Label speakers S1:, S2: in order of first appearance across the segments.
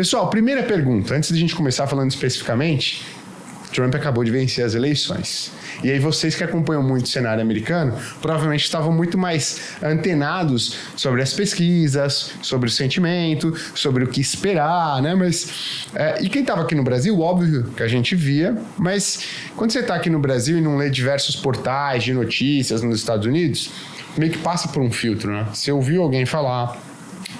S1: Pessoal, primeira pergunta, antes de a gente começar falando especificamente, Trump acabou de vencer as eleições. E aí vocês que acompanham muito o cenário americano, provavelmente estavam muito mais antenados sobre as pesquisas, sobre o sentimento, sobre o que esperar, né? E quem estava aqui no Brasil, óbvio que a gente via, mas quando você está aqui no Brasil e não lê diversos portais de notícias nos Estados Unidos, meio que passa por um filtro, né? Você ouviu alguém falar,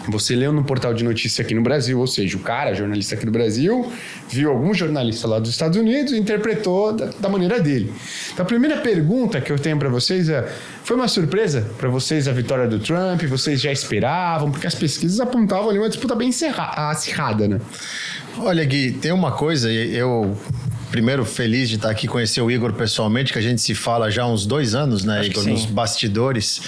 S1: você leu no portal de notícia aqui no Brasil, ou seja, o cara, jornalista aqui do Brasil, viu algum jornalista lá dos Estados Unidos e interpretou da maneira dele. Então a primeira pergunta que eu tenho para vocês é, foi uma surpresa para vocês a vitória do Trump? Vocês já esperavam? Porque as pesquisas apontavam ali uma disputa bem acirrada, né?
S2: Olha, Gui, tem uma coisa, eu... Primeiro, feliz de estar aqui, conhecer o Igor pessoalmente, que a gente se fala já há uns 2 anos, né, Igor, nos bastidores.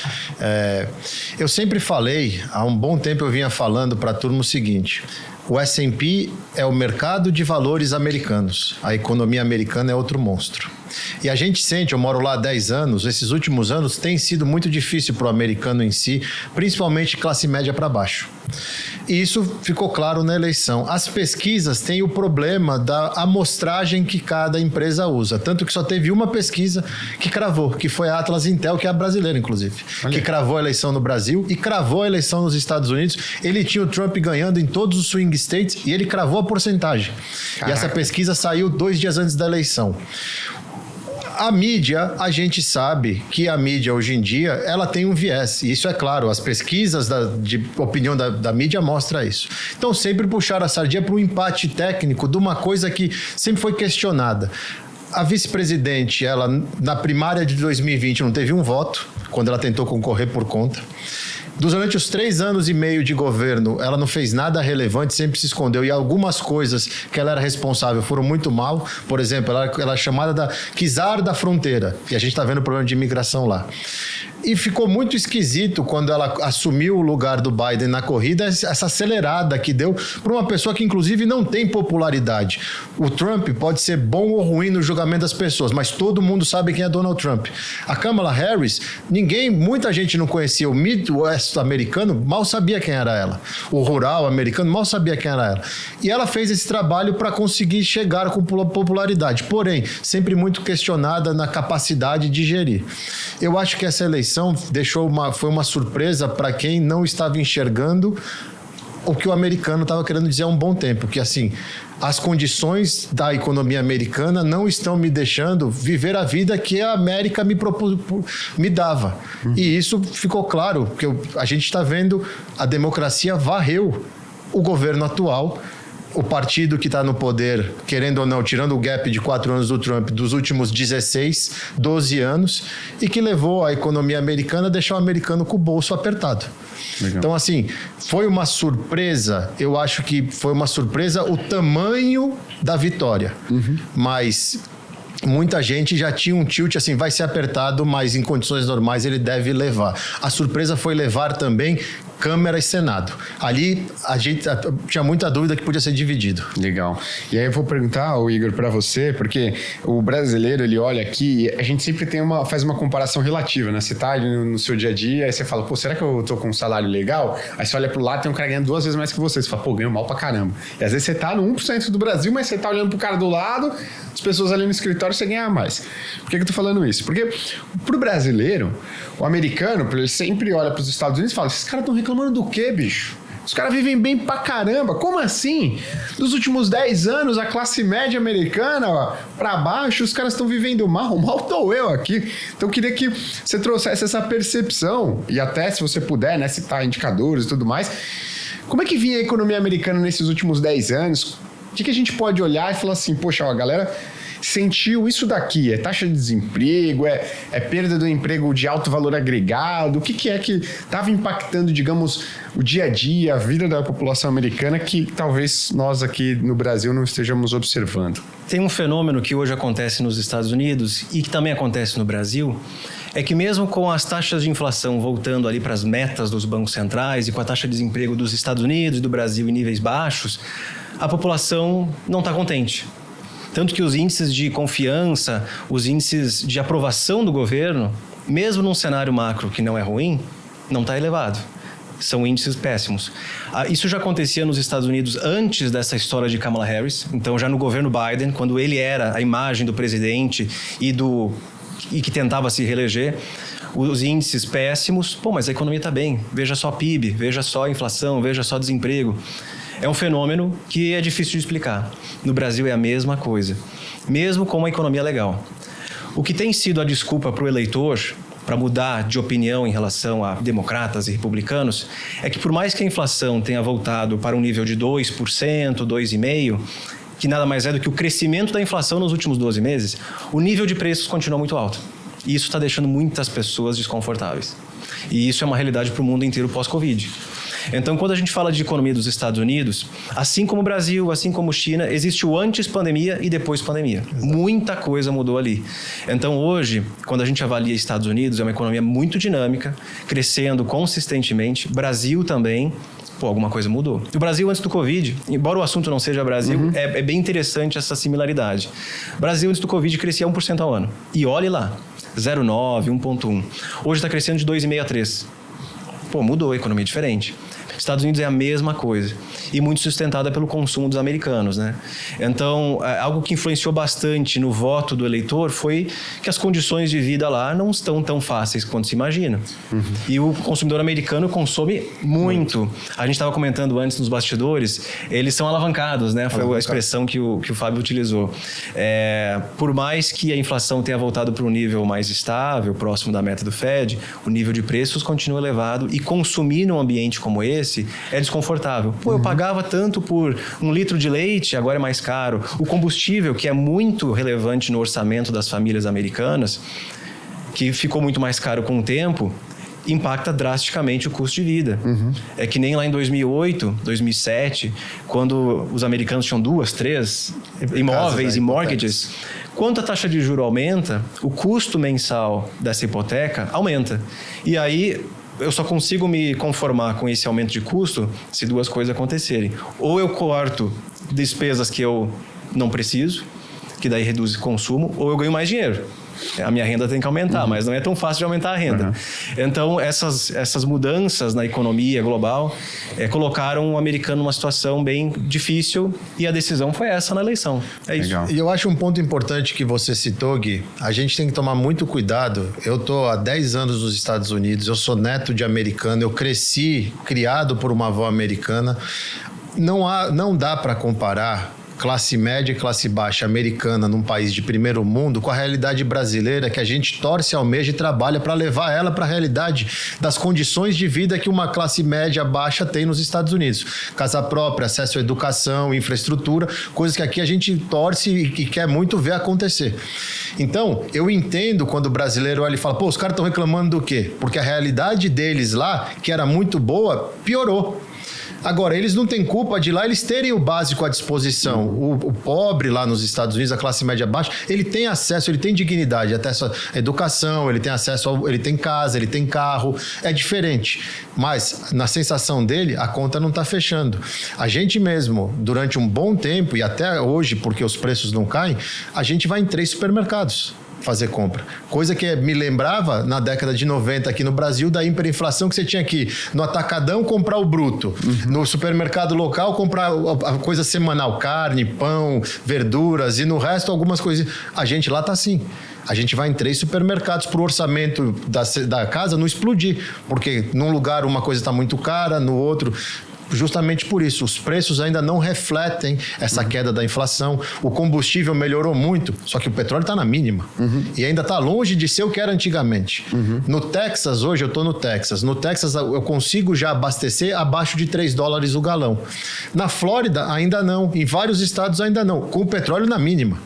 S2: Eu sempre falei, há um bom tempo eu vinha falando para a turma o seguinte: o S&P é o mercado de valores americanos, a economia americana é outro monstro. E a gente sente, eu moro lá há 10 anos, esses últimos anos tem sido muito difícil para o americano em si, principalmente classe média para baixo. E isso ficou claro na eleição. As pesquisas têm o problema da amostragem que cada empresa usa. Tanto que só teve uma pesquisa que cravou, que foi a Atlas Intel, que é a brasileira, inclusive. Olha. Que cravou a eleição no Brasil e cravou a eleição nos Estados Unidos. Ele tinha o Trump ganhando em todos os swing states e ele cravou a porcentagem. Caraca. E essa pesquisa saiu 2 dias antes da eleição. A mídia, a gente sabe que a mídia hoje em dia, ela tem um viés. E isso é claro, as pesquisas de opinião da mídia mostram isso. Então sempre puxaram a sardinha para um empate técnico de uma coisa que sempre foi questionada. A vice-presidente, ela na primária de 2020 não teve um voto, quando ela tentou concorrer por conta. Durante os 3 anos e meio de governo, ela não fez nada relevante, sempre se escondeu. E algumas coisas que ela era responsável foram muito mal. Por exemplo, ela é chamada da czar da fronteira. E a gente está vendo o problema de imigração lá. E ficou muito esquisito quando ela assumiu o lugar do Biden na corrida, essa acelerada que deu para uma pessoa que, inclusive, não tem popularidade. O Trump pode ser bom ou ruim no julgamento das pessoas, mas todo mundo sabe quem é Donald Trump. A Kamala Harris, muita gente não conhecia. O Midwest americano mal sabia quem era ela. O rural americano mal sabia quem era ela. E ela fez esse trabalho para conseguir chegar com popularidade. Porém, sempre muito questionada na capacidade de gerir. Eu acho que essa eleição foi uma surpresa para quem não estava enxergando o que o americano estava querendo dizer há um bom tempo, que assim, as condições da economia americana não estão me deixando viver a vida que a América me dava. E isso ficou claro, porque a gente está vendo a democracia varreu o governo atual. O partido que está no poder, querendo ou não, tirando o gap de 4 anos do Trump, dos últimos 16, 12 anos, e que levou a economia americana a deixar o americano com o bolso apertado. Legal. Então, assim, foi uma surpresa, eu acho que foi uma surpresa o tamanho da vitória. Mas muita gente já tinha um tilt assim, vai ser apertado, mas em condições normais ele deve levar. A surpresa foi levar também Câmara e Senado. Ali a gente tinha muita dúvida que podia ser dividido.
S1: Legal. E aí eu vou perguntar, Igor, para você, porque o brasileiro, ele olha aqui, a gente sempre faz uma comparação relativa, né? Você tá ali no seu dia a dia, aí você fala, pô, será que eu tô com um salário legal? Aí você olha pro lado, tem um cara ganhando 2 vezes mais que você. Você fala, pô, ganho mal pra caramba. E às vezes você tá no 1% do Brasil, mas você tá olhando pro cara do lado, as pessoas ali no escritório, você ganha mais. Por que eu tô falando isso? Porque pro brasileiro, o americano, ele sempre olha pros Estados Unidos e fala, esses caras estão reclamando do quê, bicho? Os caras vivem bem pra caramba. Como assim? Nos últimos 10 anos, a classe média americana, ó, pra baixo, os caras estão vivendo mal. Mal tô eu aqui. Então, eu queria que você trouxesse essa percepção. E até, se você puder, né, citar indicadores e tudo mais. Como é que vinha a economia americana nesses últimos 10 anos? O que a gente pode olhar e falar assim, poxa, ó, a galera sentiu isso daqui, é taxa de desemprego, é perda do emprego de alto valor agregado, o que é que estava impactando, digamos, o dia a dia, a vida da população americana que talvez nós aqui no Brasil não estejamos observando?
S3: Tem um fenômeno que hoje acontece nos Estados Unidos e que também acontece no Brasil, é que mesmo com as taxas de inflação voltando ali para as metas dos bancos centrais e com a taxa de desemprego dos Estados Unidos e do Brasil em níveis baixos, a população não está contente. Tanto que os índices de confiança, os índices de aprovação do governo, mesmo num cenário macro que não é ruim, não está elevado. São índices péssimos. Isso já acontecia nos Estados Unidos antes dessa história de Kamala Harris. Então, já no governo Biden, quando ele era a imagem do presidente e que tentava se reeleger, os índices péssimos. Pô, mas a economia está bem. Veja só PIB, veja só inflação, veja só desemprego. É um fenômeno que é difícil de explicar. No Brasil é a mesma coisa, mesmo com uma economia legal. O que tem sido a desculpa para o eleitor para mudar de opinião em relação a democratas e republicanos é que, por mais que a inflação tenha voltado para um nível de 2%, 2,5%, que nada mais é do que o crescimento da inflação nos últimos 12 meses, o nível de preços continua muito alto. E isso está deixando muitas pessoas desconfortáveis. E isso é uma realidade para o mundo inteiro pós-Covid. Então, quando a gente fala de economia dos Estados Unidos, assim como o Brasil, assim como China, existe o antes pandemia e depois pandemia. Exato. Muita coisa mudou ali. Então, hoje, quando a gente avalia Estados Unidos, é uma economia muito dinâmica, crescendo consistentemente. Brasil também. Pô, alguma coisa mudou. O Brasil, antes do Covid, embora o assunto não seja Brasil, é bem interessante essa similaridade. O Brasil, antes do Covid, crescia 1% ao ano. E olhe lá, 0,9%, 1,1%. Hoje está crescendo de 2,5% a 3%. Pô, mudou, a economia é diferente. Estados Unidos é a mesma coisa e muito sustentada pelo consumo dos americanos, né? Então, algo que influenciou bastante no voto do eleitor foi que as condições de vida lá não estão tão fáceis quanto se imagina. E o consumidor americano consome muito. A gente estava comentando antes nos bastidores, eles são alavancados, né? Foi a expressão que o Fábio utilizou. Por mais que a inflação tenha voltado para um nível mais estável, próximo da meta do Fed, o nível de preços continua elevado e consumir num ambiente como esse é desconfortável. Pô, eu pagava tanto por 1 litro de leite, agora é mais caro. O combustível, que é muito relevante no orçamento das famílias americanas, que ficou muito mais caro com o tempo, impacta drasticamente o custo de vida. É que nem lá em 2008, 2007, quando os americanos tinham 2, 3 imóveis e mortgages, quando a taxa de juros aumenta, o custo mensal dessa hipoteca aumenta. E aí eu só consigo me conformar com esse aumento de custo se 2 coisas acontecerem. Ou eu corto despesas que eu não preciso, que daí reduz o consumo, ou eu ganho mais dinheiro. A minha renda tem que aumentar, mas não é tão fácil de aumentar a renda. Então, essas mudanças na economia global colocaram o americano numa situação bem difícil e a decisão foi essa na eleição. É isso.
S2: Legal. E eu acho um ponto importante que você citou, Gui, a gente tem que tomar muito cuidado. Eu estou há 10 anos nos Estados Unidos, eu sou neto de americano, eu cresci criado por uma avó americana. Não dá para comparar classe média e classe baixa americana num país de primeiro mundo com a realidade brasileira, que a gente torce, almeja e trabalha para levar ela para a realidade das condições de vida que uma classe média baixa tem nos Estados Unidos. Casa própria, acesso à educação, infraestrutura, coisas que aqui a gente torce e quer muito ver acontecer. Então, eu entendo quando o brasileiro olha e fala, pô, os caras estão reclamando do quê? Porque a realidade deles lá, que era muito boa, piorou. Agora, eles não têm culpa de lá eles terem o básico à disposição. O pobre lá nos Estados Unidos, a classe média baixa, ele tem acesso, ele tem dignidade, até a educação, ele tem acesso, ele tem casa, ele tem carro, é diferente. Mas, na sensação dele, a conta não está fechando. A gente mesmo, durante um bom tempo, e até hoje, porque os preços não caem, a gente vai em 3 supermercados fazer compra. Coisa que me lembrava na década de 90 aqui no Brasil da hiperinflação, que você tinha que no atacadão comprar o bruto, no supermercado local comprar a coisa semanal, carne, pão, verduras e no resto algumas coisas. A gente lá tá assim. A gente vai em 3 supermercados para o orçamento da casa não explodir, porque num lugar uma coisa está muito cara, no outro... Justamente por isso, os preços ainda não refletem essa queda da inflação. O combustível melhorou muito, só que o petróleo está na mínima. E ainda está longe de ser o que era antigamente. No Texas, hoje eu estou no Texas. No Texas eu consigo já abastecer abaixo de $3 o galão. Na Flórida ainda não, em vários estados ainda não, com o petróleo na mínima.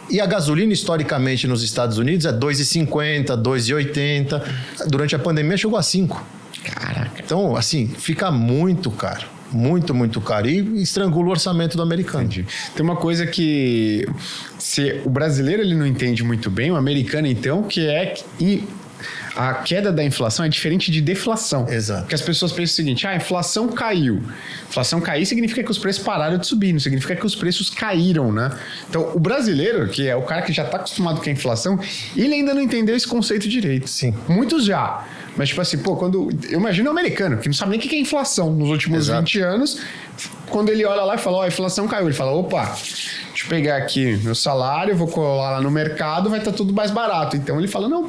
S2: E a gasolina, historicamente, nos Estados Unidos é R$2,50, R$2,80. Durante a pandemia chegou a 5.
S1: Caraca.
S2: Então, assim, fica muito caro. Muito, muito caro. E estrangula o orçamento do americano.
S1: Entendi. Tem uma coisa que se o brasileiro ele não entende muito bem, o americano então, que é a queda da inflação é diferente de deflação.
S2: Exato.
S1: Porque as pessoas pensam o seguinte, a inflação caiu. Inflação cair significa que os preços pararam de subir, não significa que os preços caíram, né? Então, o brasileiro, que é o cara que já está acostumado com a inflação, ele ainda não entendeu esse conceito direito.
S2: Sim.
S1: Muitos já. Mas, tipo assim, quando... Eu imagino o americano, que não sabe nem o que é inflação nos últimos 20 anos, quando ele olha lá e fala, a inflação caiu. Ele fala, opa, deixa eu pegar aqui meu salário, vou colar lá no mercado, vai estar tudo mais barato. Então, ele fala, não,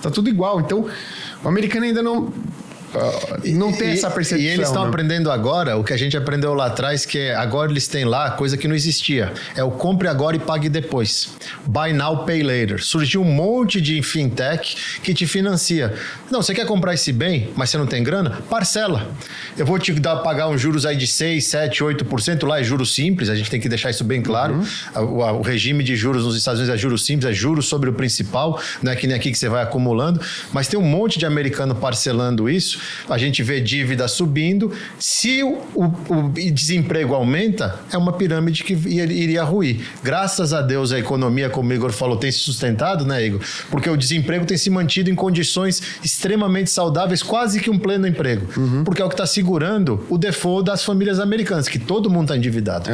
S1: tá tudo igual. Então, o americano ainda não tem essa percepção.
S2: E eles estão
S1: né?
S2: aprendendo agora o que a gente aprendeu lá atrás, que agora eles têm lá coisa que não existia. É o compre agora e pague depois. Buy now, pay later. Surgiu um monte de fintech que te financia. Não, você quer comprar esse bem, mas você não tem grana? Parcela. Eu vou te pagar uns juros aí de 6, 7, 8%. Lá é juros simples, a gente tem que deixar isso bem claro. O regime de juros nos Estados Unidos é juros simples, é juros sobre o principal, não é que nem aqui que você vai acumulando. Mas tem um monte de americano parcelando isso. A gente vê dívida subindo. Se o desemprego aumenta, é uma pirâmide que iria ruir. Graças a Deus, a economia, como o Igor falou, tem se sustentado, né, Igor? Porque o desemprego tem se mantido em condições extremamente saudáveis, quase que um pleno emprego. Porque é o que está segurando o default das famílias americanas, que todo mundo está endividado.